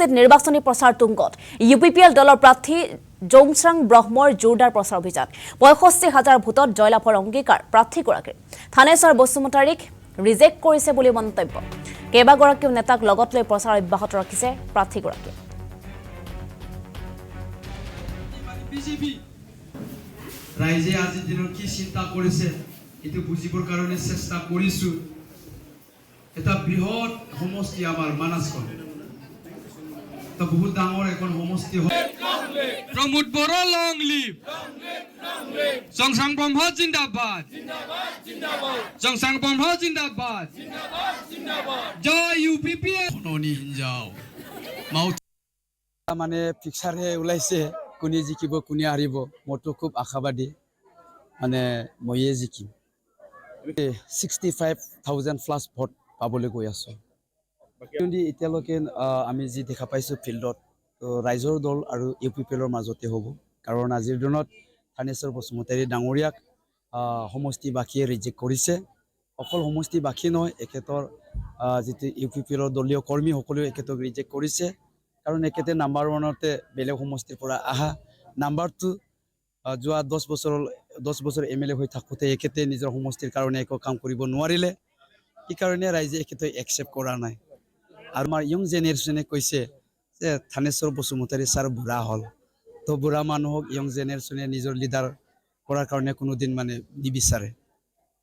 সমষ্টিত নিৰ্বাচনী প্ৰচাৰ তুংগত UPPL দলৰ প্ৰাৰ্থী জংচাং ব্ৰহ্মৰ জোৰদাৰ প্ৰচাৰ অভিযান ৬৫,০০০ ভোটত জয়লাভৰ অংগীকাৰ প্ৰাৰ্থীগৰাকীৰ থানেশ্বৰ বসুমতাৰীক ৰিজেক্ট কৰিছে বুলি মন্তব্য কেইবাগৰাকীও নেতাক লগত লৈ প্ৰচাৰ অব্যাহত ৰাখিছে প্ৰাৰ্থীগৰাকীয়ে ৰাইজে আজিৰ দিনৰ কি চিন্তা কৰিছে এটো বুজিবৰ কাৰণে চেষ্টা কৰিছো এটা বৃহৎ সমষ্টি আমাৰ মানসখন তা বহুত ডাঙৰ এখন সমষ্টি প্ৰমোদ বড়ো লং লিভ জংচাং ব্ৰহ্ম জিন্দাবাদ জংচাং ব্ৰহ্ম জিন্দাবাদ জয় UPPL খননি হিঞ্জাও মানে পিকচাৰহে ওলাইছে কোনে জিকিব কোনে হাৰিব মইতো খুব আশাবাদী মানে মইয়ে জিকিম 65,000 প্লাস ভোট পাবলৈ গৈ আছো কিন্তু এতিয়ালৈকে আমি যি দেখা পাইছো ফিল্ডত ৰাইজৰ দল আৰু UPPLৰ মাজতে হ'ব কাৰণ আজিৰ দিনত থানেশ্বৰ বসুমতাৰী ডাঙৰীয়াক সমষ্টি বাকীয়ে ৰিজেক্ট কৰিছে অকল সমষ্টি বাকী নহয় একেতৰ যেতি UPPLৰ দলীয় কৰ্মীসকলেও একেতক ৰিজেক্ট কৰিছে কাৰণ একেতে নাম্বাৰ 1তে বেলেগ সমষ্টিৰ পৰা আহা নাম্বাৰ 2 যোৱা 10 বছৰ MLA হৈ থাকোতে একেতে নিজৰ সমষ্টিৰ কাৰণে একো কাম কৰিব নোৱাৰিলে এই কাৰণে ৰাইজে একেতে একচেপ্ট কৰা নাই আৰু আমাৰ ইয়ং জেনেৰেশ্যনে কৈছে যে থানেশ্বৰ বসুমতাৰী ছাৰ বুঢ়া হল তো বুঢ়া মানুহক ইয়ং জেনেৰেশ্যনে নিজৰ লিডাৰ কৰাৰ কাৰণে কোনোদিন মানে নিবিচাৰে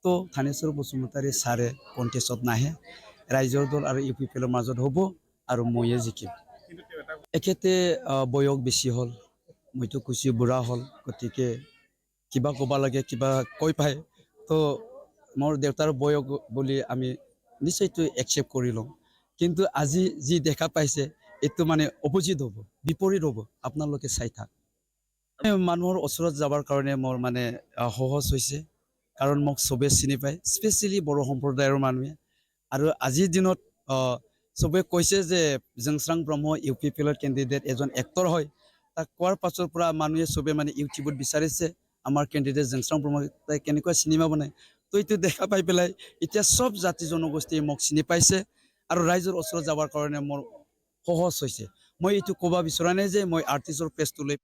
তো থানেশ্বৰ বসুমতাৰী ছাৰে কণ্টেষ্টত নাহে ৰাইজৰ দল আৰু UPPLৰ মাজত হ'ব আৰু মইয়ে জিকিম একেতে বয়স বেছি হল মইতো কৈছো বুঢ়া হল গতিকে কিবা ক'ব লাগে কিবা কৈ পায় তো মোৰ দেউতাৰ বয়স বুলি আমি নিশ্চয়তো একচেপ্ট কৰি লওঁ কিন্তু আজি যি দেখা পাইছে এটো মানে অপোজিট হ'ব বিপৰীত হ'ব আপোনালোকে চাই থাক মানুহৰ ওচৰত যাবৰ কাৰণে মোৰ মানে সহজ হৈছে কাৰণ মোক সবে চিনি পায় স্পেশালি বড়ো সম্প্ৰদায়ৰ মানুহে আৰু আজিৰ দিনত সবে কৈছে যে জংচাং ব্ৰহ্ম UPPLৰ কেণ্ডিডেট এজন এক্টৰ হয় তাক কোৱাৰ পাছৰ পৰা মানুহে সবে মানে ইউটিউবত বিচাৰিছে আমাৰ কেণ্ডিডেট জংচাং ব্ৰহ্ম কেনেকুৱা চিনেমা বনায় তো এইটো দেখা পাই পেলাই এতিয়া সব জাতি জনগোষ্ঠীয়ে মোক চিনি পাইছে আৰু ৰাইজৰ ওচৰত যাবৰ কাৰণে মোৰ সহজ হৈছে মই এইটো ক'ব বিচৰা নাই যে মই আৰ্টিষ্টৰ পেজটো লৈ